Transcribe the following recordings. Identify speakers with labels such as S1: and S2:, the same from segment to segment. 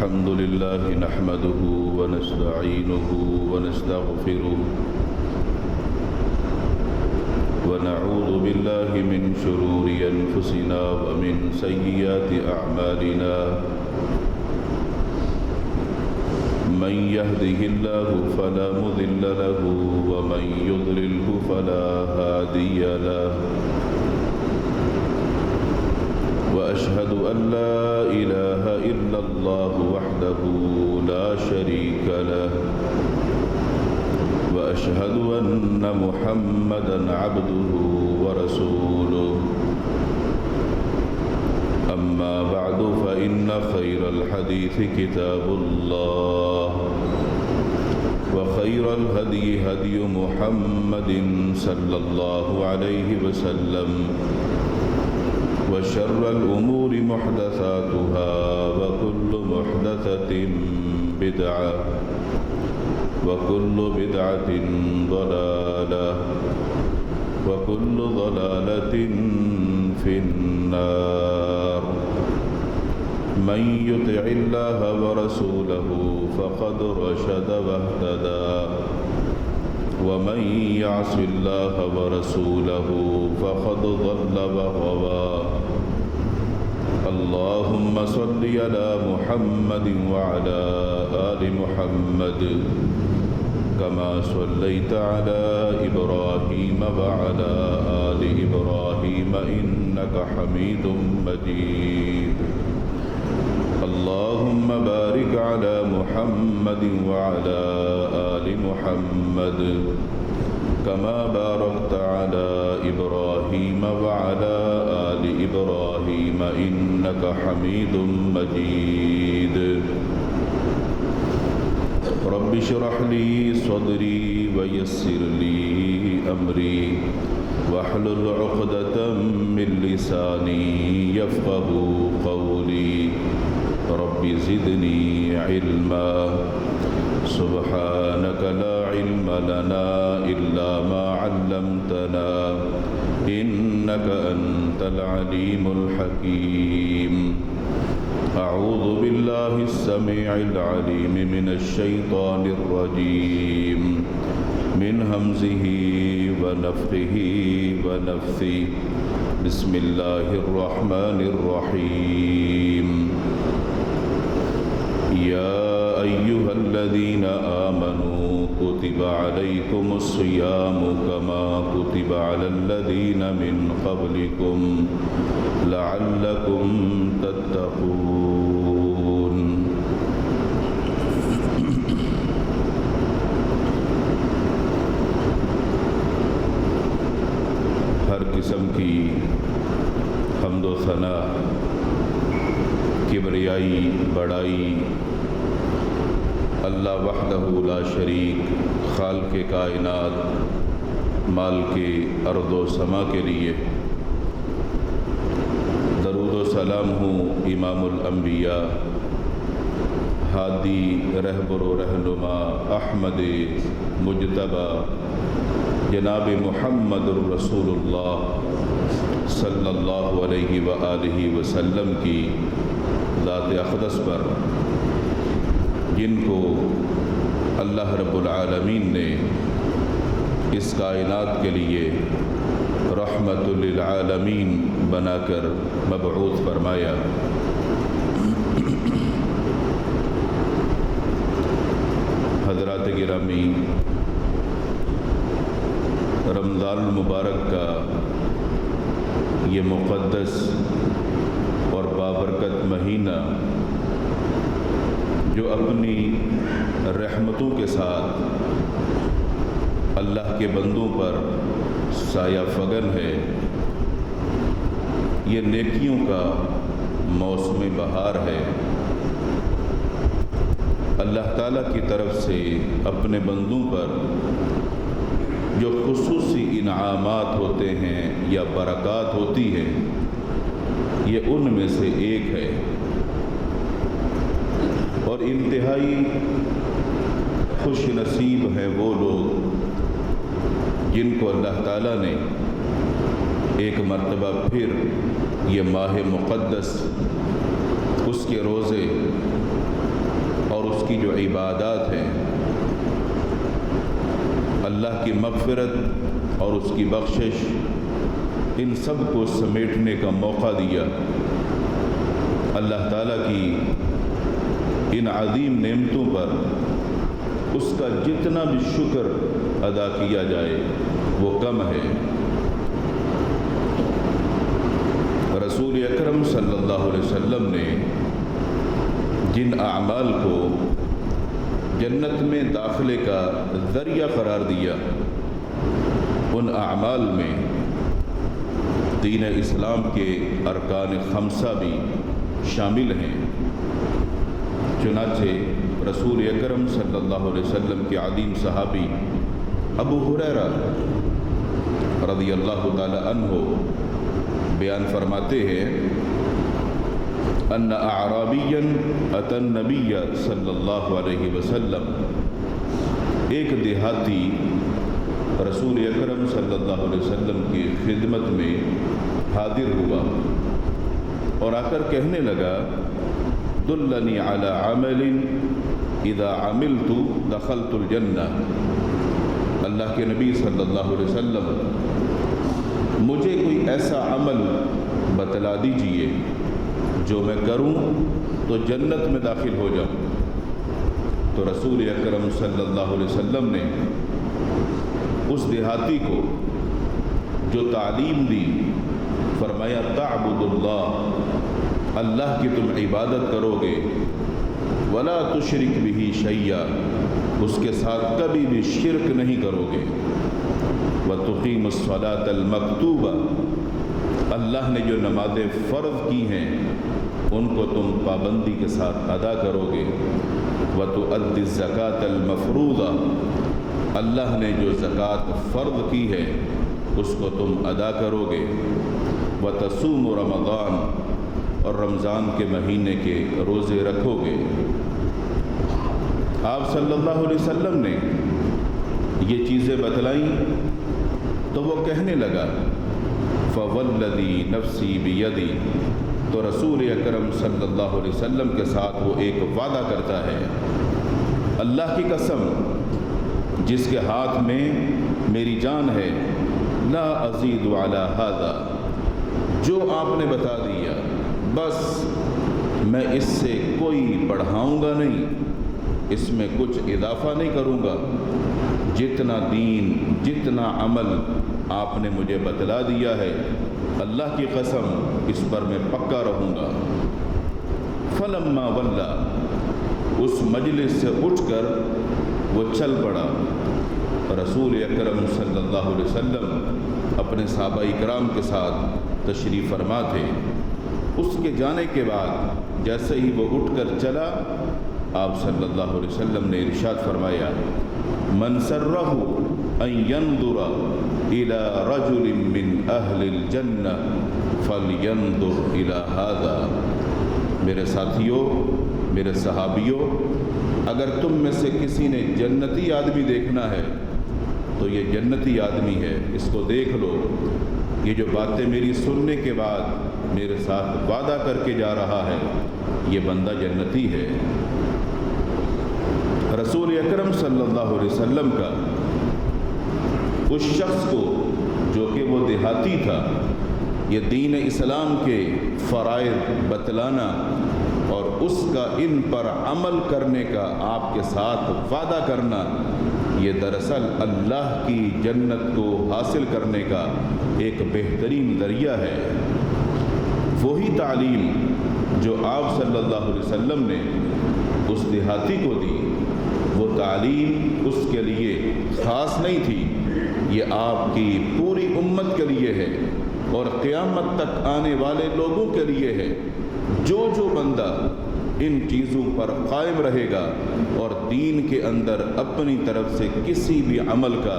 S1: الحمد لله نحمده ونستعينه ونستغفره ونعوذ بالله من شرور أنفسنا ومن سيئات أعمالنا من يهده الله فلا مضل له ومن يضلله فلا هادي له وأشهد أن لا إله إلا الله وحده لا شريك له وأشهد أن محمدًا عبده ورسوله أما بعد فإن خير الحديث كتاب الله وخير الهدي هدي محمد صلى الله عليه وسلم وشر الأمور محدثاتها وكل محدثة بدعة وكل بدعة ضلالة وكل ضلالة في النار من يطع الله ورسوله فقد رشد واهتدى ومن يعص الله ورسوله فقد ضل وغوى اللهم صل على محمد وعلى آل محمد كما صليت على إبراهيم وعلى آل إبراهيم إنك حميد مجيد اللهم بارك على محمد وعلى آل محمد كما باركت على إبراهيم وعلى آل إبراهيم إنك حميد مجيد رب اشرح لي صدري ويسر لي أمري واحلل عقدة من لساني يفقه قولي رب زدني علما سبحانك لا علم لنا إلا ما علمتنا إنك أنت العليم الحكيم أعوذ بالله السميع العليم من الشيطان الرجيم من همزه ونفخه ونفثه بسم الله الرحمن الرحيم يا أيها الذين آمنوا كتب عليكم الصيام كما كتب على الذين من قبلكم لعلكم تتقون ہر قسم کی حمد و ثنا کبریائی بڑائی اللہ وحدہ لا شریک خالق کائنات مالک ارض و سما کے لیے درود و سلام ہوں امام الانبیاء ہادی رہبر و رہنما احمد مجتبی جناب محمد الرسول اللہ صلی اللہ علیہ وآلہ وسلم کی ذات اقدس پر جن کو اللہ رب العالمین نے اس کائنات کے لیے رحمت للعالمین بنا کر مبعوث فرمایا، حضرات گرامی، رمضان المبارک کا یہ مقدس اور بابرکت مہینہ جو اپنی رحمتوں کے ساتھ اللہ کے بندوں پر سایہ فگن ہے، یہ نیکیوں کا موسم بہار ہے۔ اللہ تعالیٰ کی طرف سے اپنے بندوں پر جو خصوصی انعامات ہوتے ہیں یا برکات ہوتی ہیں، یہ ان میں سے ایک ہے، اور انتہائی خوش نصیب ہیں وہ لوگ جن کو اللہ تعالیٰ نے ایک مرتبہ پھر یہ ماہ مقدس اس کے روزے کی جو عبادات ہیں، اللہ کی مغفرت اور اس کی بخشش، ان سب کو سمیٹنے کا موقع دیا۔ اللہ تعالیٰ کی ان عظیم نعمتوں پر اس کا جتنا بھی شکر ادا کیا جائے وہ کم ہے۔ رسول اکرم صلی اللہ علیہ وسلم نے جن اعمال کو جنت میں داخلے کا ذریعہ قرار دیا، ان اعمال میں دین اسلام کے ارکان خمسہ بھی شامل ہیں۔ چنانچہ رسول اکرم صلی اللہ علیہ وسلم کے عظیم صحابی ابو ہریرہ رضی اللہ تعالی عنہ بیان فرماتے ہیں ان اعرابیا اتی النبی صلی اللہ علیہ وسلم، ایک دیہاتی رسول اکرم صلی اللہ علیہ وسلم کی خدمت میں حاضر ہوا اور آ کر کہنے لگا دلنی علی عمل اذا عملت دخلت الجنہ۔ اللہ کے نبی صلی اللہ علیہ وسلم، مجھے کوئی ایسا عمل بتلا دیجئے جو میں کروں تو جنت میں داخل ہو جاؤں۔ تو رسول اکرم صلی اللہ علیہ وسلم نے اس دیہاتی کو جو تعلیم دی، فرمایا تعبد اللہ، اللہ کی تم عبادت کرو گے، ولا تشرک بہ شیئا، اس کے ساتھ کبھی بھی شرک نہیں کرو گے، وتقیم الصلاۃ المکتوبہ، اللہ نے جو نمازیں فرض کی ہیں ان کو تم پابندی کے ساتھ ادا کرو گے، وتؤدی الزکاۃ المفروضہ، اللہ نے جو زکوٰۃ فرض کی ہے اس کو تم ادا کرو گے، وتصوم رمضان، اور رمضان کے مہینے کے روزے رکھو گے۔ آپ صلی اللہ علیہ وسلم نے یہ چیزیں بتلائیں تو وہ کہنے لگا فوالذی نفسی بیدی، تو رسول اکرم صلی اللہ علیہ وسلم کے ساتھ وہ ایک وعدہ کرتا ہے، اللہ کی قسم جس کے ہاتھ میں میری جان ہے، لا ازید علی ھذا، جو آپ نے بتا دیا بس میں اس سے کوئی بڑھاؤں گا نہیں، اس میں کچھ اضافہ نہیں کروں گا، جتنا دین جتنا عمل آپ نے مجھے بتلا دیا ہے اللہ کی قسم اس پر میں پکا رہوں گا۔ فلما ولا، اس مجلس سے اٹھ کر وہ چل پڑا۔ رسول اکرم صلی اللہ علیہ وسلم اپنے صحابہ اکرام کے ساتھ تشریف فرما تھے۔ اس کے جانے کے بعد جیسے ہی وہ اٹھ کر چلا، آپ صلی اللہ علیہ وسلم نے ارشاد فرمایا من سرہ ان ينظر الى رجل من اہل الجنہ فلینظر الى هذا، میرے ساتھیوں، میرے صحابیوں، اگر تم میں سے کسی نے جنتی آدمی دیکھنا ہے تو یہ جنتی آدمی ہے، اس کو دیکھ لو، یہ جو باتیں میری سننے کے بعد میرے ساتھ وعدہ کر کے جا رہا ہے یہ بندہ جنتی ہے۔ رسول اکرم صلی اللہ علیہ وسلم کا اس شخص کو جو کہ وہ دیہاتی تھا، یہ دین اسلام کے فرائض بتلانا اور اس کا ان پر عمل کرنے کا آپ کے ساتھ وعدہ کرنا، یہ دراصل اللہ کی جنت کو حاصل کرنے کا ایک بہترین ذریعہ ہے۔ وہی تعلیم جو آپ صلی اللہ علیہ وسلم نے اس دیہاتی کو دی، وہ تعلیم اس کے لیے خاص نہیں تھی، یہ آپ کی پوری امت کے لیے ہے اور قیامت تک آنے والے لوگوں کے لیے ہے۔ جو بندہ ان چیزوں پر قائم رہے گا اور دین کے اندر اپنی طرف سے کسی بھی عمل کا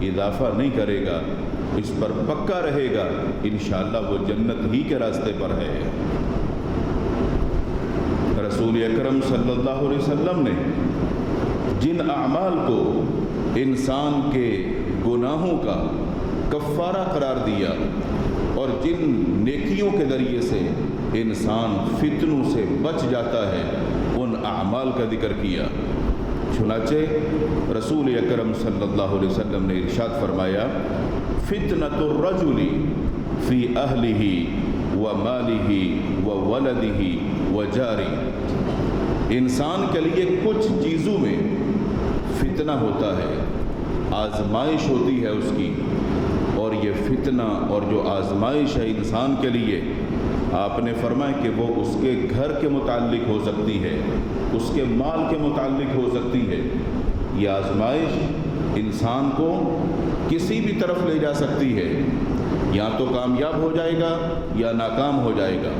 S1: اضافہ نہیں کرے گا، اس پر پکا رہے گا، انشاءاللہ وہ جنت ہی کے راستے پر ہے۔ رسول اکرم صلی اللہ علیہ وسلم نے جن اعمال کو انسان کے گناہوں کا کفارہ قرار دیا اور جن نیکیوں کے ذریعے سے انسان فتنوں سے بچ جاتا ہے، ان اعمال کا ذکر کیا۔ چنانچہ رسول اکرم صلی اللہ علیہ وسلم نے ارشاد فرمایا فتنۃ الرجل فی اہلہ ومالہ وولدہ وجارہ، انسان کے لیے کچھ چیزوں میں فتنہ ہوتا ہے، آزمائش ہوتی ہے اس کی، اور یہ فتنہ اور جو آزمائش ہے انسان کے لیے، آپ نے فرمایا کہ وہ اس کے گھر کے متعلق ہو سکتی ہے، اس کے مال کے متعلق ہو سکتی ہے۔ یہ آزمائش انسان کو کسی بھی طرف لے جا سکتی ہے، یا تو کامیاب ہو جائے گا یا ناکام ہو جائے گا۔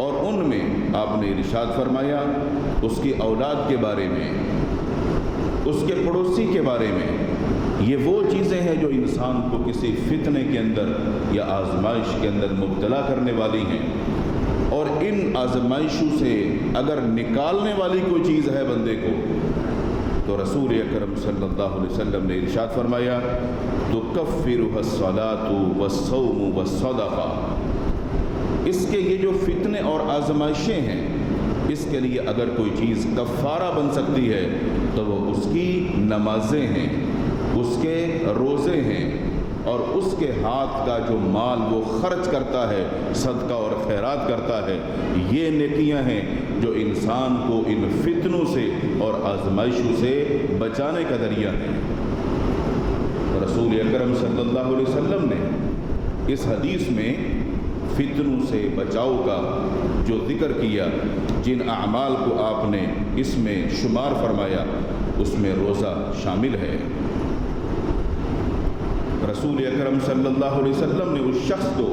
S1: اور ان میں آپ نے ارشاد فرمایا اس کی اولاد کے بارے میں، اس کے پڑوسی کے بارے میں، یہ وہ چیزیں ہیں جو انسان کو کسی فتنے کے اندر یا آزمائش کے اندر مبتلا کرنے والی ہیں، اور ان آزمائشوں سے اگر نکالنے والی کوئی چیز ہے بندے کو، تو رسول اکرم صلی اللہ علیہ وسلم نے ارشاد فرمایا تکفرها الصلاۃ والصوم والصدقہ، اس کے یہ جو فتنے اور آزمائشیں ہیں، اس کے لیے اگر کوئی چیز کفارہ بن سکتی ہے تو وہ اس کی نمازیں ہیں، اس کے روزے ہیں، اور اس کے ہاتھ کا جو مال وہ خرچ کرتا ہے، صدقہ اور خیرات کرتا ہے، یہ نیکیاں ہیں جو انسان کو ان فتنوں سے اور آزمائشوں سے بچانے کا ذریعہ ہیں۔ رسول اکرم صلی اللہ علیہ وسلم نے اس حدیث میں فتنوں سے بچاؤ کا جو ذکر کیا، جن اعمال کو آپ نے اس میں شمار فرمایا، اس میں روزہ شامل ہے۔ رسول اکرم صلی اللہ علیہ وسلم نے اس شخص کو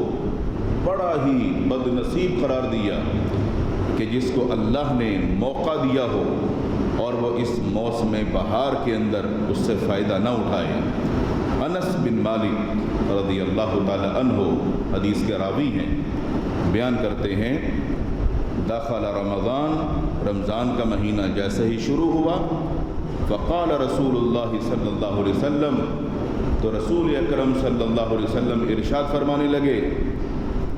S1: بڑا ہی بد نصیب قرار دیا کہ جس کو اللہ نے موقع دیا ہو اور وہ اس موسم بہار کے اندر اس سے فائدہ نہ اٹھائے۔ انس بن مالک رضی اللہ تعالی عنہ حدیث کے راوی ہیں، بیان کرتے ہیں دخل رمضان، رمضان کا مہینہ جیسے ہی شروع ہوا، فقال رسول اللہ صلی اللہ علیہ وسلم، تو رسول اکرم صلی اللہ علیہ وسلم ارشاد فرمانے لگے،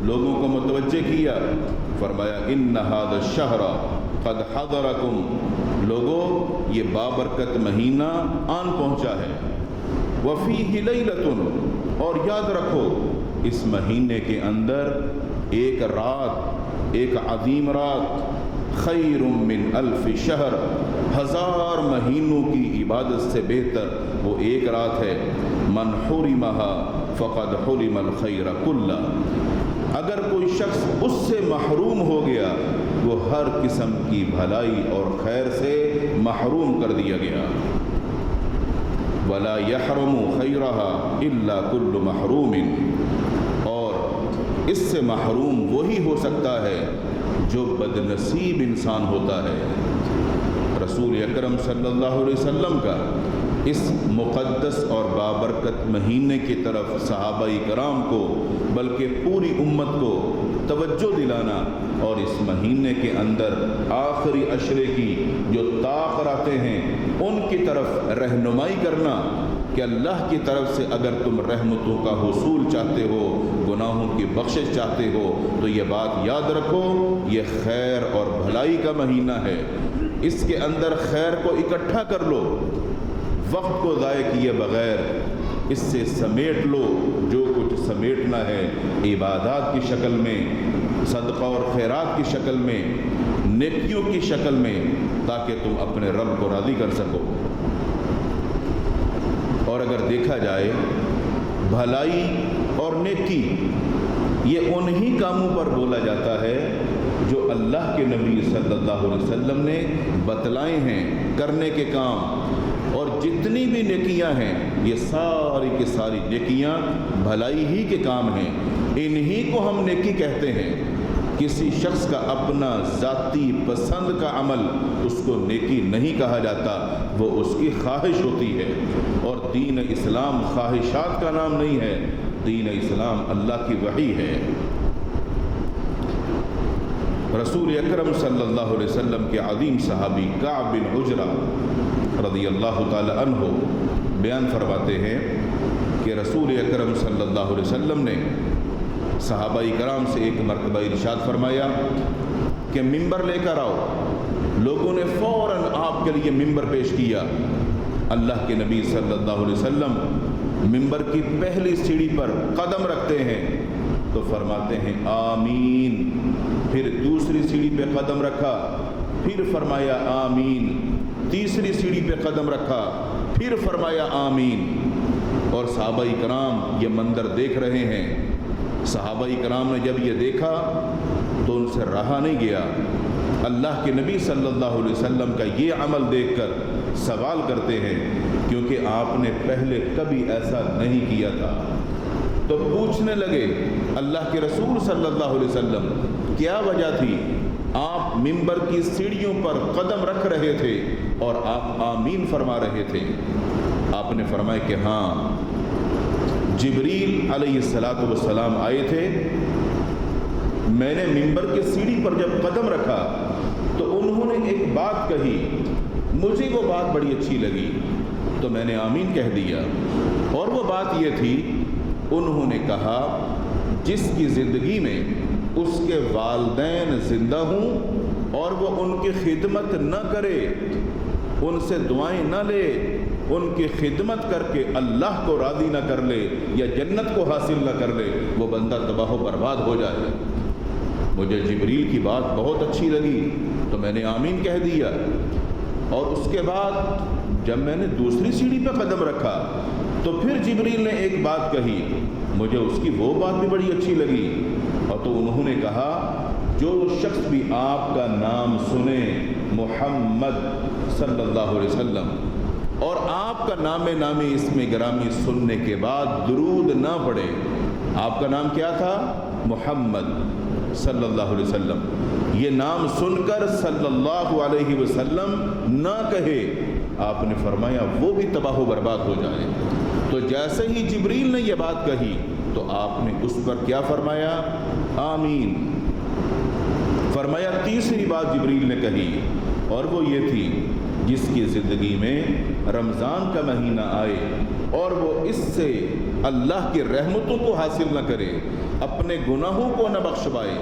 S1: لوگوں کو متوجہ کیا، فرمایا ان ھذا الشہر قد حضرکم، لوگوں یہ بابرکت مہینہ آن پہنچا ہے، وفیہ لیلۃ، اور یاد رکھو اس مہینے کے اندر ایک رات، ایک عظیم رات، خیر من الف شہر، 1000 مہینوں کی عبادت سے بہتر وہ ایک رات ہے، من حرمها فقد حرم الخیر کلہ، اگر کوئی شخص اس سے محروم ہو گیا وہ ہر قسم کی بھلائی اور خیر سے محروم کر دیا گیا۔ ولا يحرم خیرها الا كل محروم، اور اس سے محروم وہی ہو سکتا ہے جو بد نصیب انسان ہوتا ہے۔ رسول اکرم صلی اللہ علیہ وسلم کا اس مقدس اور بابرکت مہینے کی طرف صحابہ کرام کو بلکہ پوری امت کو توجہ دلانا، اور اس مہینے کے اندر آخری عشرے کی جو طاق راتیں ہیں ان کی طرف رہنمائی کرنا کہ اللہ کی طرف سے اگر تم رحمتوں کا حصول چاہتے ہو، گناہوں کی بخشش چاہتے ہو، تو یہ بات یاد رکھو، یہ خیر اور بھلائی کا مہینہ ہے، اس کے اندر خیر کو اکٹھا کر لو، وقت کو ضائع کیے بغیر اس سے سمیٹ لو جو کچھ سمیٹنا ہے، عبادات کی شکل میں، صدقہ اور خیرات کی شکل میں، نیکیوں کی شکل میں، تاکہ تم اپنے رب کو راضی کر سکو۔ اور اگر دیکھا جائے بھلائی اور نیکی یہ انہی کاموں پر بولا جاتا ہے جو اللہ کے نبی صلی اللہ علیہ وسلم نے بتلائے ہیں کرنے کے کام، اور جتنی بھی نیکیاں ہیں یہ ساری کی ساری نیکیاں بھلائی ہی کے کام ہیں، انہی کو ہم نیکی کہتے ہیں۔ کسی شخص کا اپنا ذاتی پسند کا عمل اس کو نیکی نہیں کہا جاتا، وہ اس کی خواہش ہوتی ہے، اور دین اسلام خواہشات کا نام نہیں ہے، دین اسلام اللہ کی وحی ہے۔ رسول اکرم صلی اللہ علیہ وسلم کے عظیم صحابی کعب بن عجرہ رضی اللہ تعالی عنہ بیان فرماتے ہیں کہ رسول اکرم صلی اللہ علیہ وسلم نے صحابہ کرام سے ایک مرتبہ ارشاد فرمایا کہ ممبر لے کر آؤ، لوگوں نے فوراً آپ کے لیے ممبر پیش کیا۔ اللہ کے نبی صلی اللہ علیہ وسلم ممبر کی پہلی سیڑھی پر قدم رکھتے ہیں تو فرماتے ہیں آمین، پھر دوسری سیڑھی پہ قدم رکھا، پھر فرمایا آمین، تیسری سیڑھی پہ قدم رکھا، پھر فرمایا آمین۔ اور صحابہ کرام یہ منظر دیکھ رہے ہیں۔ صحابہ کرام نے جب یہ دیکھا تو ان سے رہا نہیں گیا، اللہ کے نبی صلی اللہ علیہ وسلم کا یہ عمل دیکھ کر سوال کرتے ہیں، کیونکہ آپ نے پہلے کبھی ایسا نہیں کیا تھا۔ تو پوچھنے لگے اللہ کے رسول صلی اللہ علیہ وسلم کیا وجہ تھی؟ آپ ممبر کی سیڑھیوں پر قدم رکھ رہے تھے اور آپ آمین فرما رہے تھے۔ آپ نے فرمایا کہ ہاں، جبریل علیہ السلام آئے تھے، میں نے ممبر کے سیڑھی پر جب قدم رکھا تو انہوں نے ایک بات کہی، مجھے وہ بات بڑی اچھی لگی تو میں نے آمین کہہ دیا۔ اور وہ بات یہ تھی، انہوں نے کہا جس کی زندگی میں اس کے والدین زندہ ہوں اور وہ ان کی خدمت نہ کرے، ان سے دعائیں نہ لے، ان کی خدمت کر کے اللہ کو راضی نہ کر لے یا جنت کو حاصل نہ کر لے، وہ بندہ تباہ و برباد ہو جائے۔ مجھے جبریل کی بات بہت اچھی لگی تو میں نے آمین کہہ دیا۔ اور اس کے بعد جب میں نے دوسری سیڑھی پہ قدم رکھا تو پھر جبریل نے ایک بات کہی، مجھے اس کی وہ بات بھی بڑی اچھی لگی، اور تو انہوں نے کہا جو شخص بھی آپ کا نام سنے محمد صلی اللہ علیہ وسلم اور آپ کا نام نامی اسم گرامی سننے کے بعد درود نہ پڑھے، آپ کا نام کیا تھا؟ محمد صلی اللہ علیہ وسلم، یہ نام سن کر صلی اللہ علیہ وسلم نہ کہے، آپ نے فرمایا وہ بھی تباہ و برباد ہو جائے۔ تو جیسے ہی جبریل نے یہ بات کہی تو آپ نے اس پر کیا فرمایا؟ آمین فرمایا۔ تیسری بات جبریل نے کہی اور وہ یہ تھی، جس کی زندگی میں رمضان کا مہینہ آئے اور وہ اس سے اللہ کی رحمتوں کو حاصل نہ کرے، اپنے گناہوں کو نہ بخشوائے،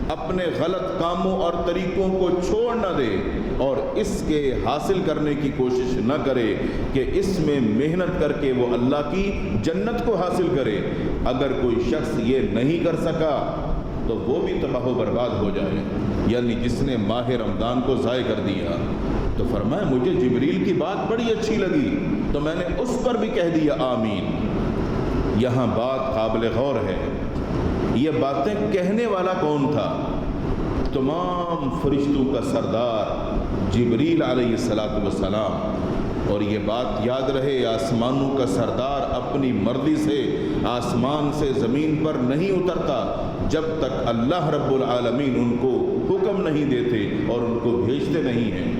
S1: اپنے غلط کاموں اور طریقوں کو چھوڑ نہ دے اور اس کے حاصل کرنے کی کوشش نہ کرے کہ اس میں محنت کر کے وہ اللہ کی جنت کو حاصل کرے، اگر کوئی شخص یہ نہیں کر سکا تو وہ بھی تباہ و برباد ہو جائے، یعنی جس نے ماہ رمضان کو ضائع کر دیا۔ تو فرمایا مجھے جبریل کی بات بڑی اچھی لگی تو میں نے اس پر بھی کہہ دیا آمین۔ یہاں بات قابل غور ہے، یہ باتیں کہنے والا کون تھا؟ تمام فرشتوں کا سردار جبریل علیہ السلام۔ اور یہ بات یاد رہے، آسمانوں کا سردار اپنی مرضی سے آسمان سے زمین پر نہیں اترتا جب تک اللہ رب العالمین ان کو حکم نہیں دیتے اور ان کو بھیجتے نہیں ہیں۔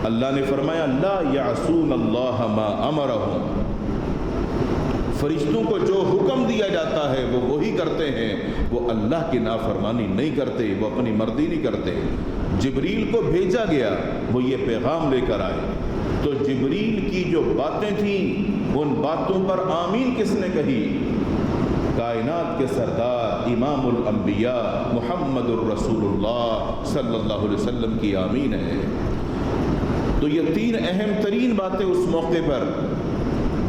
S1: اللہ نے فرمایا لا یعصون اللہ ما امرہم، فرشتوں کو جو حکم دیا جاتا ہے وہ وہی کرتے ہیں، وہ اللہ کی نافرمانی نہیں کرتے، وہ اپنی مرضی نہیں کرتے۔ جبریل کو بھیجا گیا، وہ یہ پیغام لے کر آئے، تو جبریل کی جو باتیں تھیں ان باتوں پر آمین کس نے کہی؟ کائنات کے سردار امام الانبیاء محمد الرسول اللہ صلی اللہ علیہ وسلم کی آمین ہے۔ تو یہ تین اہم ترین باتیں اس موقع پر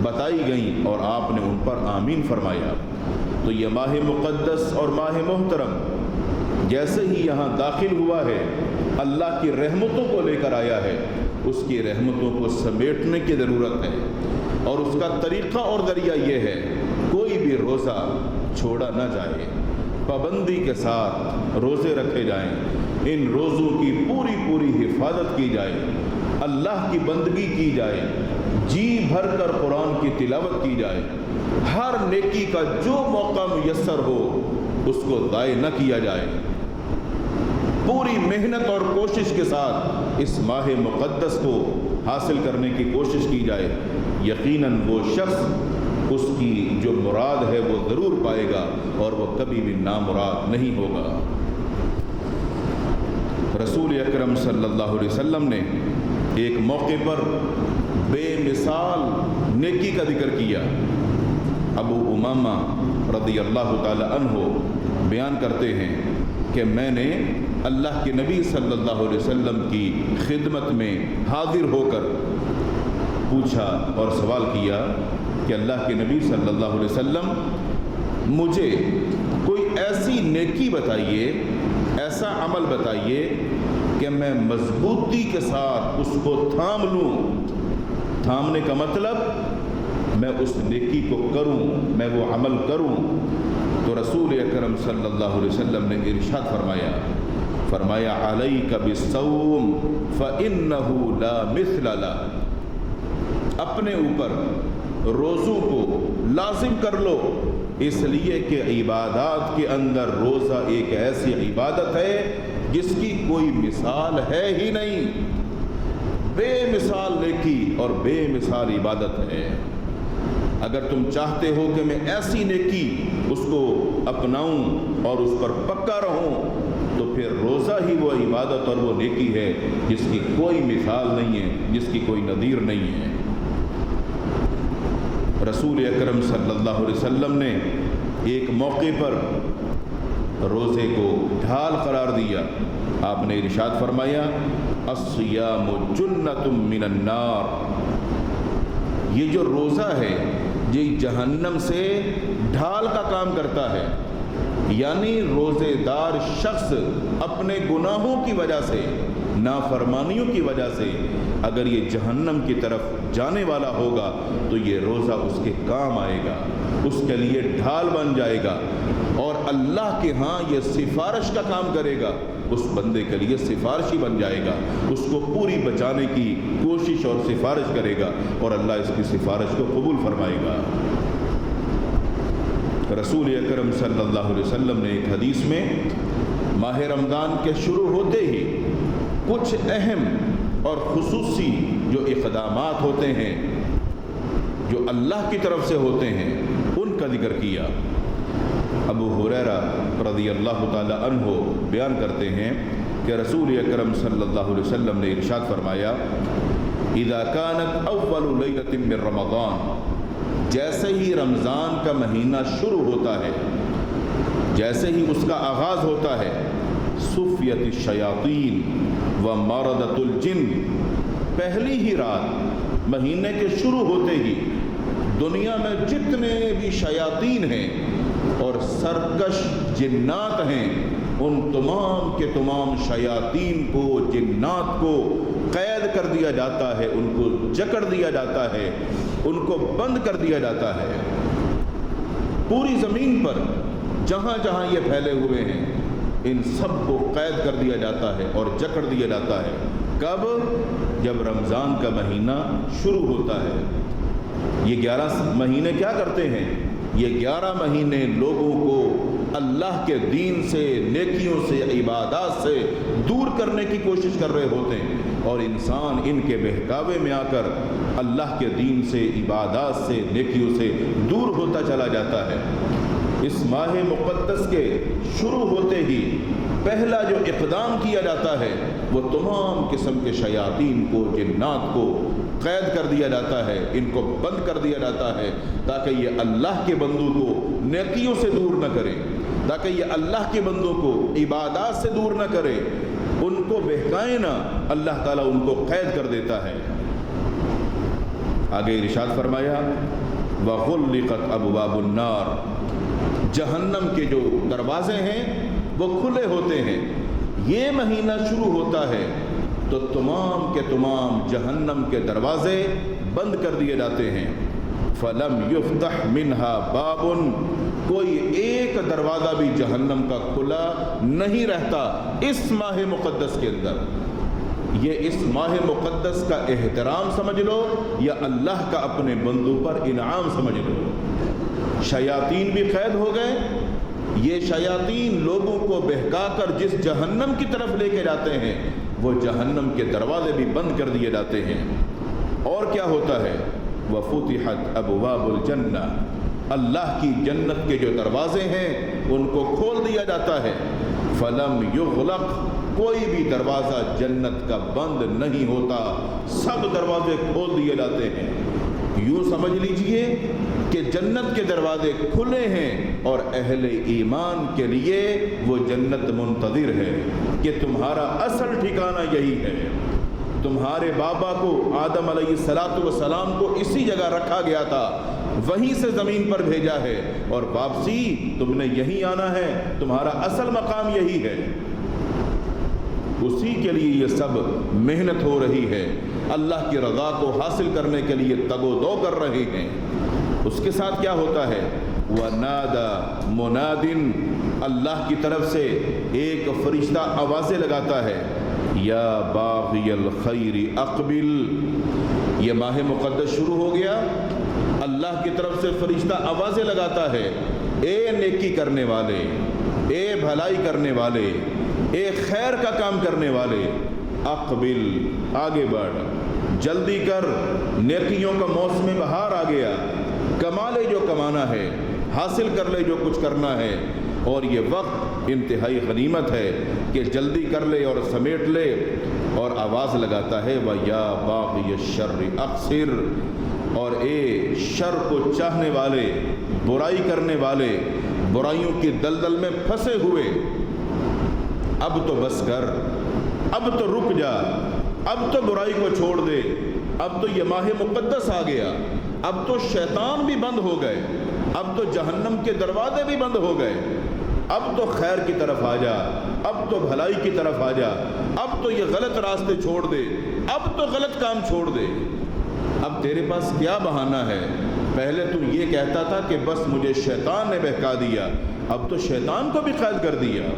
S1: بتائی گئیں اور آپ نے ان پر آمین فرمایا۔ تو یہ ماہ مقدس اور ماہ محترم جیسے ہی یہاں داخل ہوا ہے، اللہ کی رحمتوں کو لے کر آیا ہے، اس کی رحمتوں کو سمیٹنے کی ضرورت ہے، اور اس کا طریقہ اور ذریعہ یہ ہے کوئی بھی روزہ چھوڑا نہ جائے، پابندی کے ساتھ روزے رکھے جائیں، ان روزوں کی پوری حفاظت کی جائے، اللہ کی بندگی کی جائے، جی بھر کر قرآن کی تلاوت کی جائے، ہر نیکی کا جو موقع میسر ہو اس کو ضائع نہ کیا جائے، پوری محنت اور کوشش کے ساتھ اس ماہ مقدس کو حاصل کرنے کی کوشش کی جائے۔ یقیناً وہ شخص اس کی جو مراد ہے وہ ضرور پائے گا اور وہ کبھی بھی نامراد نہیں ہوگا۔ رسول اکرم صلی اللہ علیہ وسلم نے ایک موقع پر بے مثال نیکی کا ذکر کیا۔ ابو امامہ رضی اللہ تعالی عنہ بیان کرتے ہیں کہ میں نے اللہ کے نبی صلی اللہ علیہ وسلم کی خدمت میں حاضر ہو کر پوچھا اور سوال کیا کہ اللہ کے نبی صلی اللہ علیہ وسلم مجھے کوئی ایسی نیکی بتائیے، ایسا عمل بتائیے کہ میں مضبوطی کے ساتھ اس کو تھام لوں۔ تھامنے کا مطلب میں اس نیکی کو کروں، میں وہ عمل کروں۔ تو رسول اکرم صلی اللہ علیہ وسلم نے ارشاد فرمایا علیک بالصوم فإنہ لا مثل لہ، اپنے اوپر روزوں کو لازم کر لو، اس لیے کہ عبادات کے اندر روزہ ایک ایسی عبادت ہے جس کی کوئی مثال ہے ہی نہیں، بے مثال نیکی اور بے مثال عبادت ہے۔ اگر تم چاہتے ہو کہ میں ایسی نیکی اس کو اپناؤں اور اس پر پکا رہوں تو پھر روزہ ہی وہ عبادت اور وہ نیکی ہے جس کی کوئی مثال نہیں ہے، جس کی کوئی نظیر نہیں ہے۔ رسول اکرم صلی اللہ علیہ وسلم نے ایک موقع پر روزے کو ڈھال قرار دیا۔ آپ نے ارشاد فرمایا الصیام جنۃ من النار، یہ جو روزہ ہے یہ جہنم سے ڈھال کا کام کرتا ہے، یعنی روزے دار شخص اپنے گناہوں کی وجہ سے، نافرمانیوں کی وجہ سے اگر یہ جہنم کی طرف جانے والا ہوگا تو یہ روزہ اس کے کام آئے گا، اس کے لیے ڈھال بن جائے گا، اور اللہ کے ہاں یہ سفارش کا کام کرے گا، اس بندے کے لیے سفارشی بن جائے گا، اس کو پوری بچانے کی کوشش اور سفارش کرے گا اور اللہ اس کی سفارش کو قبول فرمائے گا۔ رسول اکرم صلی اللہ علیہ وسلم نے ایک حدیث میں ماہ رمضان کے شروع ہوتے ہی کچھ اہم اور خصوصی جو اقدامات ہوتے ہیں جو اللہ کی طرف سے ہوتے ہیں ان کا ذکر کیا۔ ابو ہریرہ رضی اللہ تعالی عنہ بیان کرتے ہیں کہ رسول اکرم صلی اللہ علیہ وسلم نے ارشاد فرمایا اذا كانت اول لیلۃ من رمضان، جیسے ہی رمضان کا مہینہ شروع ہوتا ہے، جیسے ہی اس کا آغاز ہوتا ہے، صفیت الشیاطین و مردۃ الجن، پہلی ہی رات مہینے کے شروع ہوتے ہی دنیا میں جتنے بھی شیاطین ہیں اور سرکش جنات ہیں ان تمام کے تمام شیاطین کو، جنات کو قید کر دیا جاتا ہے، ان کو جکڑ دیا جاتا ہے، ان کو بند کر دیا جاتا ہے۔ پوری زمین پر جہاں جہاں یہ پھیلے ہوئے ہیں ان سب کو قید کر دیا جاتا ہے اور جکڑ دیا جاتا ہے۔ کب؟ جب رمضان کا مہینہ شروع ہوتا ہے۔ یہ 11 مہینے کیا کرتے ہیں؟ یہ 11 مہینے لوگوں کو اللہ کے دین سے، نیکیوں سے، عبادات سے دور کرنے کی کوشش کر رہے ہوتے ہیں، اور انسان ان کے بہکاوے میں آ کر اللہ کے دین سے، عبادات سے، نیکیوں سے دور ہوتا چلا جاتا ہے۔ اس ماہ مقدس کے شروع ہوتے ہی پہلا جو اقدام کیا جاتا ہے وہ تمام قسم کے شیاطین کو، جنات کو قید کر دیا جاتا ہے، ان کو بند کر دیا جاتا ہے تاکہ یہ اللہ کے بندوں کو نیکیوں سے دور نہ کرے، تاکہ یہ اللہ کے بندوں کو عبادات سے دور نہ کرے، ان کو بہکائے نہ، اللہ تعالیٰ ان کو قید کر دیتا ہے۔ آگے ارشاد فرمایا وَغُلِّقَتْ أَبْوَابُ النَّارِ، جہنم کے جو دروازے ہیں وہ کھلے ہوتے ہیں۔ یہ مہینہ شروع ہوتا ہے تو تمام کے تمام جہنم کے دروازے بند کر دیے جاتے ہیں۔ فَلَمْ يُفْتَحْ مِنْهَا بَابٌ، کوئی ایک دروازہ بھی جہنم کا کھلا نہیں رہتا اس ماہ مقدس کے اندر۔ یہ اس ماہ مقدس کا احترام سمجھ لو یا اللہ کا اپنے بندوں پر انعام سمجھ لو۔ شیاطین بھی قید ہو گئے، یہ شیاطین لوگوں کو بہکا کر جس جہنم کی طرف لے کے جاتے ہیں وہ جہنم کے دروازے بھی بند کر دیے جاتے ہیں۔ اور کیا ہوتا ہے؟ وَفُتِحَتْ أَبْوَابُ الْجَنَّةِ، اللہ کی جنت کے جو دروازے ہیں ان کو کھول دیا جاتا ہے۔ فَلَمْ يُغْلَقْ، کوئی بھی دروازہ جنت کا بند نہیں ہوتا، سب دروازے کھول دیے جاتے ہیں۔ یوں سمجھ لیجئے کہ جنت کے دروازے کھلے ہیں اور اہل ایمان کے لیے وہ جنت منتظر ہے کہ تمہارا اصل ٹھکانہ یہی ہے. تمہارے بابا کو آدم علیہ السلام کو اسی جگہ رکھا گیا تھا, وہیں سے زمین پر بھیجا ہے, اور واپسی تم نے یہی آنا ہے. تمہارا اصل مقام یہی ہے. اسی کے لیے یہ سب محنت ہو رہی ہے. اللہ کی رضا کو حاصل کرنے کے لیے تگ و دو کر رہے ہیں. اس کے ساتھ کیا ہوتا ہے؟ وَنَادَى مُنَادٍ, اللہ کی طرف سے ایک فرشتہ آوازیں لگاتا ہے, یا باغی الخیر اقبل. یہ ماہ مقدس شروع ہو گیا, اللہ کی طرف سے فرشتہ آوازیں لگاتا ہے, اے نیکی کرنے والے, اے بھلائی کرنے والے, اے خیر کا کام کرنے والے, اقبل, آگے بڑھ, جلدی کر, نیکیوں کا موسم بہار آ گیا, کما لے جو کمانا ہے, حاصل کر لے جو کچھ کرنا ہے. اور یہ وقت انتہائی غنیمت ہے کہ جلدی کر لے اور سمیٹ لے. اور آواز لگاتا ہے وَيَا بَاغِيَ الشَّرِّ أَقْصِرْ, اور اے شر کو چاہنے والے, برائی کرنے والے, برائیوں کی دلدل میں پھنسے ہوئے, اب تو بس کر, اب تو رک جا, اب تو برائی کو چھوڑ دے. اب تو یہ ماہ مقدس آ گیا, اب تو شیطان بھی بند ہو گئے, اب تو جہنم کے دروازے بھی بند ہو گئے. اب تو خیر کی طرف آ جا, اب تو بھلائی کی طرف آ جا, اب تو یہ غلط راستے چھوڑ دے, اب تو غلط کام چھوڑ دے. اب تیرے پاس کیا بہانہ ہے؟ پہلے تو یہ کہتا تھا کہ بس مجھے شیطان نے بہکا دیا, اب تو شیطان کو بھی قید کر دیا.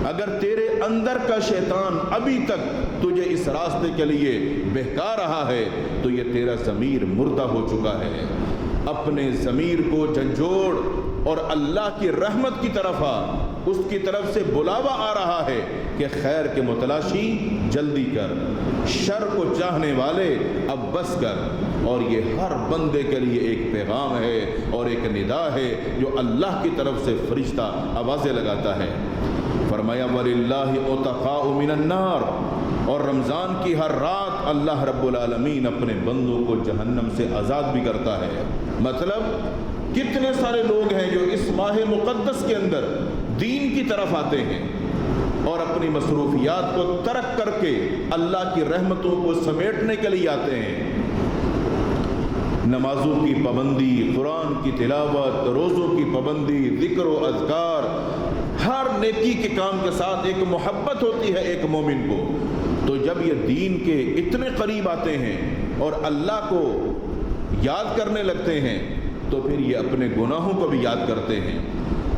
S1: اگر تیرے اندر کا شیطان ابھی تک تجھے اس راستے کے لیے بہکا رہا ہے تو یہ تیرا ضمیر مردہ ہو چکا ہے. اپنے ضمیر کو جھنجھوڑ اور اللہ کی رحمت کی طرف آ. اس کی طرف سے بلاوا آ رہا ہے کہ خیر کے متلاشی جلدی کر, شر کو چاہنے والے اب بس کر. اور یہ ہر بندے کے لیے ایک پیغام ہے اور ایک ندا ہے جو اللہ کی طرف سے فرشتہ آوازیں لگاتا ہے. فرمایا وَلِلَّهِ عُتَقَاءُ مِنَ النَّارِ, اور رمضان کی ہر رات اللہ رب العالمین اپنے بندوں کو جہنم سے آزاد بھی کرتا ہے. مطلب کتنے سارے لوگ ہیں جو اس ماہ مقدس کے اندر دین کی طرف آتے ہیں اور اپنی مصروفیات کو ترک کر کے اللہ کی رحمتوں کو سمیٹنے کے لیے آتے ہیں. نمازوں کی پابندی, قرآن کی تلاوت, روزوں کی پابندی, ذکر و اذکار, ہر نیکی کے کام کے ساتھ ایک محبت ہوتی ہے ایک مومن کو. تو جب یہ دین کے اتنے قریب آتے ہیں اور اللہ کو یاد کرنے لگتے ہیں تو پھر یہ اپنے گناہوں کو بھی یاد کرتے ہیں,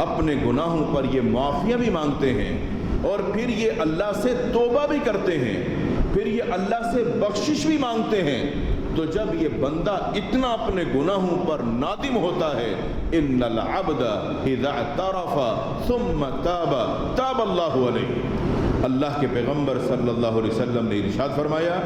S1: اپنے گناہوں پر یہ معافیاں بھی مانگتے ہیں, اور پھر یہ اللہ سے توبہ بھی کرتے ہیں, پھر یہ اللہ سے بخشش بھی مانگتے ہیں. تو جب یہ بندہ اتنا اپنے گناہوں پر نادم ہوتا ہے, ان العبد اذا اعترف ثم تاب تاب اللہ علیہ. اللہ کے پیغمبر صلی اللہ علیہ وسلم نے ارشاد فرمایا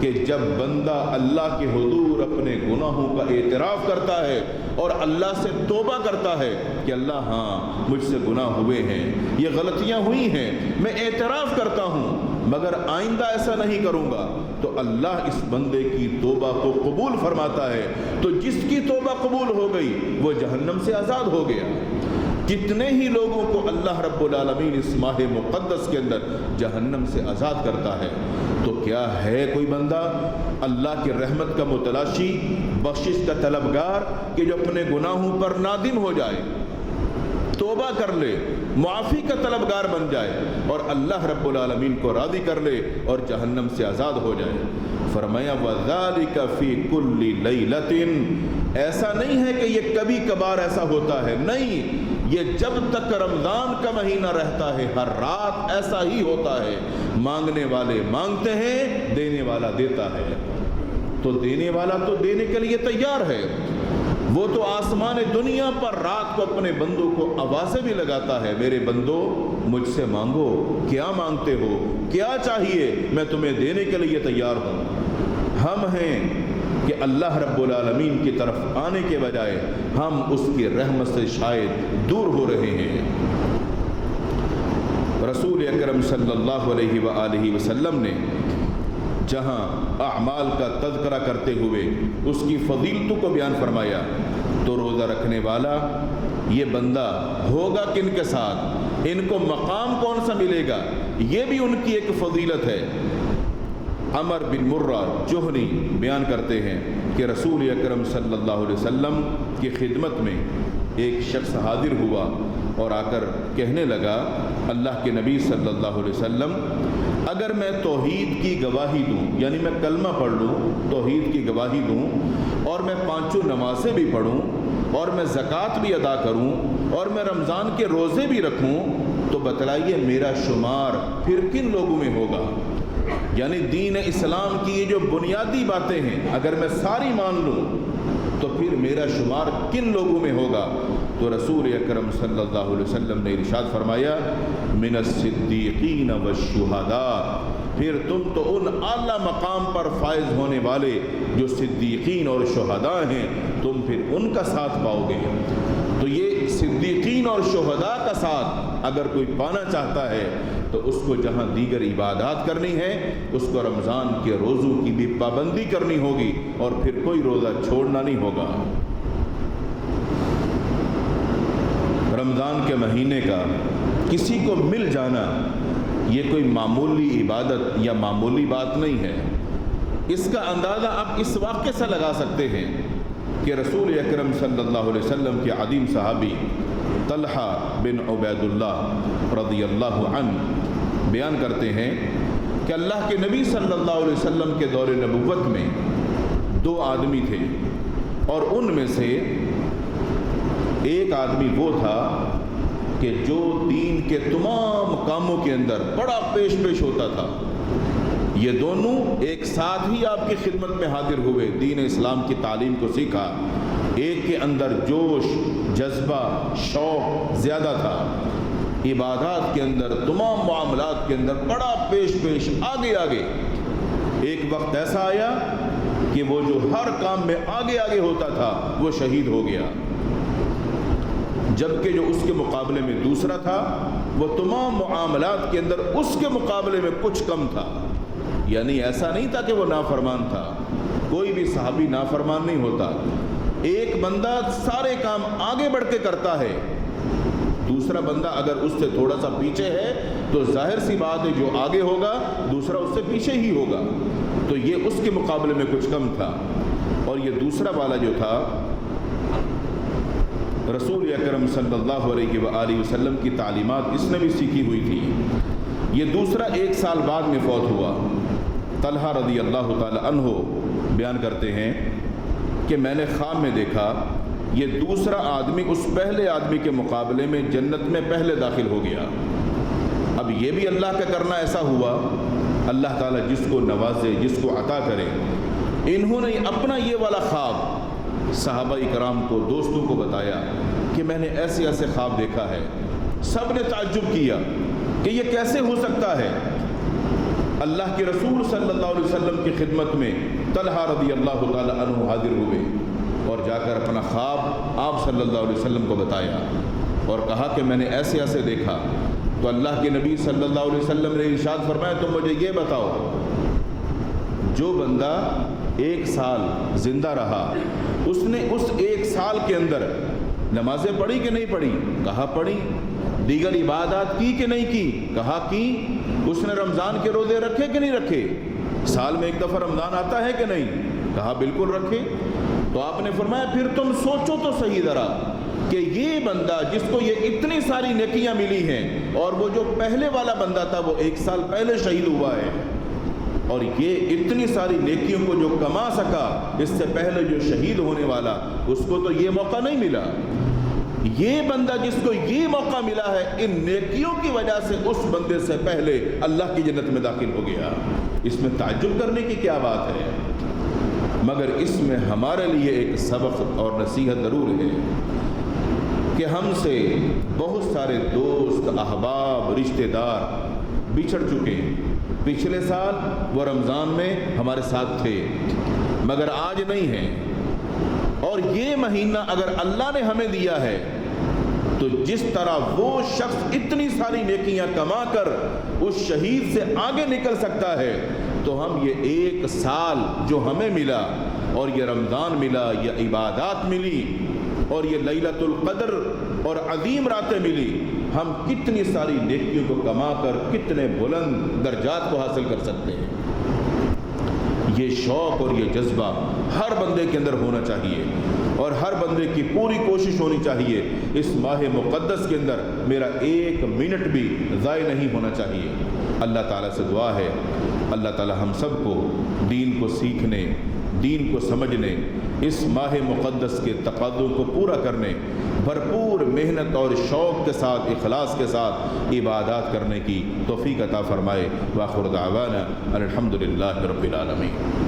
S1: کہ جب بندہ اللہ کے حضور اپنے گناہوں کا اعتراف کرتا ہے اور اللہ سے توبہ کرتا ہے کہ اللہ ہاں مجھ سے گناہ ہوئے ہیں, یہ غلطیاں ہوئی ہیں, میں اعتراف کرتا ہوں مگر آئندہ ایسا نہیں کروں گا, تو اللہ اس بندے کی توبہ کو قبول فرماتا ہے. تو جس کی توبہ قبول ہو گئی وہ جہنم سے آزاد ہو گیا. کتنے ہی لوگوں کو اللہ رب العالمین اس ماہ مقدس کے اندر جہنم سے آزاد کرتا ہے. تو کیا ہے کوئی بندہ اللہ کی رحمت کا متلاشی, بخشش کا طلبگار کہ جو اپنے گناہوں پر نادم ہو جائے, توبہ کر لے, معافی کا طلبگار بن جائے اور اللہ رب العالمین کو راضی کر لے اور جہنم سے آزاد ہو جائے. فرمایا وَذَلِكَ فِي كُلِّ لَيْلَةٍ, ایسا نہیں ہے کہ یہ کبھی کبھار ایسا ہوتا ہے, نہیں, یہ جب تک رمضان کا مہینہ رہتا ہے ہر رات ایسا ہی ہوتا ہے. مانگنے والے مانگتے ہیں, دینے والا دیتا ہے. تو دینے والا تو دینے کے لیے تیار ہے, وہ تو آسمان دنیا پر رات کو اپنے بندوں کو آوازیں بھی لگاتا ہے, میرے بندو مجھ سے مانگو, کیا مانگتے ہو, کیا چاہیے, میں تمہیں دینے کے لیے تیار ہوں. ہم ہیں کہ اللہ رب العالمین کی طرف آنے کے بجائے ہم اس کی رحمت سے شاید دور ہو رہے ہیں. رسول اکرم صلی اللہ علیہ وآلہ وسلم نے جہاں اعمال کا تذکرہ کرتے ہوئے اس کی فضیلتوں کو بیان فرمایا، تو روزہ رکھنے والا یہ بندہ ہوگا کن کے ساتھ، ان کو مقام کون سا ملے گا، یہ بھی ان کی ایک فضیلت ہے۔ عمر بن مرہ جوہنی بیان کرتے ہیں کہ رسول اکرم صلی اللہ علیہ وسلم کی خدمت میں ایک شخص حاضر ہوا اور آ کر کہنے لگا، اللہ کے نبی صلی اللہ علیہ وسلم، اگر میں توحید کی گواہی دوں، یعنی میں کلمہ پڑھ لوں، توحید کی گواہی دوں، اور میں 5 نمازیں بھی پڑھوں، اور میں زکوٰۃ بھی ادا کروں، اور میں رمضان کے روزے بھی رکھوں، تو بتلائیے میرا شمار پھر کن لوگوں میں ہوگا؟ یعنی دین اسلام کی یہ جو بنیادی باتیں ہیں اگر میں ساری مان لوں تو پھر میرا شمار کن لوگوں میں ہوگا؟ تو رسول اکرم صلی اللہ علیہ وسلم نے ارشاد فرمایا، من الصدیقین والشہداء، پھر تم تو ان اعلیٰ مقام پر فائز ہونے والے جو صدیقین اور شہداء ہیں، تم پھر ان کا ساتھ پاؤ گے۔ تو یہ صدیقین اور شہداء کا ساتھ اگر کوئی پانا چاہتا ہے تو اس کو جہاں دیگر عبادات کرنی ہے اس کو رمضان کے روزوں کی بھی پابندی کرنی ہوگی، اور پھر کوئی روزہ چھوڑنا نہیں ہوگا۔ رمضان کے مہینے کا کسی کو مل جانا یہ کوئی معمولی عبادت یا معمولی بات نہیں ہے۔ اس کا اندازہ آپ اس واقعے سے لگا سکتے ہیں کہ رسول اکرم صلی اللہ علیہ وسلم کے عظیم صحابی طلحہ بن عبید اللہ رضی اللہ عنہ بیان کرتے ہیں کہ اللہ کے نبی صلی اللہ علیہ وسلم کے دور نبوت میں 2 آدمی تھے، اور ان میں سے ایک آدمی وہ تھا کہ جو دین کے تمام کاموں کے اندر بڑا پیش ہوتا تھا۔ یہ دونوں ایک ساتھ ہی آپ کی خدمت میں حاضر ہوئے، دین اسلام کی تعلیم کو سیکھا۔ ایک کے اندر جوش، جذبہ، شوق زیادہ تھا، عبادات کے اندر، تمام معاملات کے اندر بڑا پیش آگے۔ ایک وقت ایسا آیا کہ وہ جو ہر کام میں آگے ہوتا تھا وہ شہید ہو گیا، جبکہ جو اس کے مقابلے میں دوسرا تھا وہ تمام معاملات کے اندر اس کے مقابلے میں کچھ کم تھا۔ یعنی ایسا نہیں تھا کہ وہ نافرمان تھا، کوئی بھی صحابی نافرمان نہیں ہوتا۔ ایک بندہ سارے کام آگے بڑھ کے کرتا ہے، دوسرا بندہ اگر اس سے تھوڑا سا پیچھے ہے تو ظاہر سی بات ہے جو آگے ہوگا دوسرا اس سے پیچھے ہی ہوگا، تو یہ اس کے مقابلے میں کچھ کم تھا۔ اور یہ دوسرا والا جو تھا رسول اکرم صلی اللہ علیہ وآلہ وسلم کی تعلیمات اس نے بھی سیکھی ہوئی تھی۔ یہ دوسرا 1 سال بعد میں فوت ہوا۔ طلحہ رضی اللہ تعالی عنہ بیان کرتے ہیں کہ میں نے خواب میں دیکھا یہ دوسرا آدمی اس پہلے آدمی کے مقابلے میں جنت میں پہلے داخل ہو گیا۔ اب یہ بھی اللہ کا کرنا ایسا ہوا، اللہ تعالیٰ جس کو نوازے، جس کو عطا کرے۔ انہوں نے اپنا یہ والا خواب صحابہ کرام کو، دوستوں کو بتایا کہ میں نے ایسے خواب دیکھا ہے۔ سب نے تعجب کیا کہ یہ کیسے ہو سکتا ہے۔ اللہ کے رسول صلی اللہ علیہ وسلم کی خدمت میں طلحہ رضی اللہ تعالی عنہ حاضر ہوئے اور جا کر اپنا خواب آپ صلی اللہ علیہ وسلم کو بتایا اور کہا کہ میں نے ایسے دیکھا۔ تو اللہ کے نبی صلی اللہ علیہ وسلم نے ارشاد فرمایا تم مجھے یہ بتاؤ، جو بندہ 1 سال زندہ رہا اس نے اس 1 سال کے اندر نمازیں پڑھی کہ نہیں پڑھی؟ کہا پڑھی۔ دیگر عبادات کی کہ نہیں کی؟ کہا کی۔ اس نے رمضان کے روزے رکھے کہ نہیں رکھے؟ سال میں 1 دفعہ رمضان آتا ہے کہ نہیں؟ کہا بالکل رکھے۔ تو آپ نے فرمایا پھر تم سوچو تو صحیح ذرا کہ یہ بندہ جس کو یہ اتنی ساری نیکیاں ملی ہیں اور وہ جو پہلے والا بندہ تھا وہ 1 سال پہلے شہید ہوا ہے، اور یہ اتنی ساری نیکیوں کو جو کما سکا اس سے پہلے جو شہید ہونے والا اس کو تو یہ موقع نہیں ملا۔ یہ بندہ جس کو یہ موقع ملا ہے ان نیکیوں کی وجہ سے اس بندے سے پہلے اللہ کی جنت میں داخل ہو گیا۔ اس میں تعجب کرنے کی کیا بات ہے؟ مگر اس میں ہمارے لیے ایک سبق اور نصیحت ضرور ہے کہ ہم سے بہت سارے دوست، احباب، رشتہ دار بچھڑ چکے ہیں۔ پچھلے سال وہ رمضان میں ہمارے ساتھ تھے مگر آج نہیں ہیں، اور یہ مہینہ اگر اللہ نے ہمیں دیا ہے تو جس طرح وہ شخص اتنی ساری نیکیاں کما کر اس شہید سے آگے نکل سکتا ہے تو ہم یہ ایک سال جو ہمیں ملا اور یہ رمضان ملا، یہ عبادات ملی اور یہ لیلۃ القدر اور عظیم راتیں ملی، ہم کتنی ساری نیکیوں کو کما کر کتنے بلند درجات کو حاصل کر سکتے ہیں۔ یہ شوق اور یہ جذبہ ہر بندے کے اندر ہونا چاہیے اور ہر بندے کی پوری کوشش ہونی چاہیے اس ماہ مقدس کے اندر میرا ایک منٹ بھی ضائع نہیں ہونا چاہیے۔ اللہ تعالیٰ سے دعا ہے اللہ تعالیٰ ہم سب کو دین کو سیکھنے، دین کو سمجھنے، اس ماہ مقدس کے تقاضوں کو پورا کرنے، بھرپور محنت اور شوق کے ساتھ، اخلاص کے ساتھ عبادات کرنے کی توفیق عطا فرمائے۔ وآخر دعوانا الحمدللہ رب العالمین۔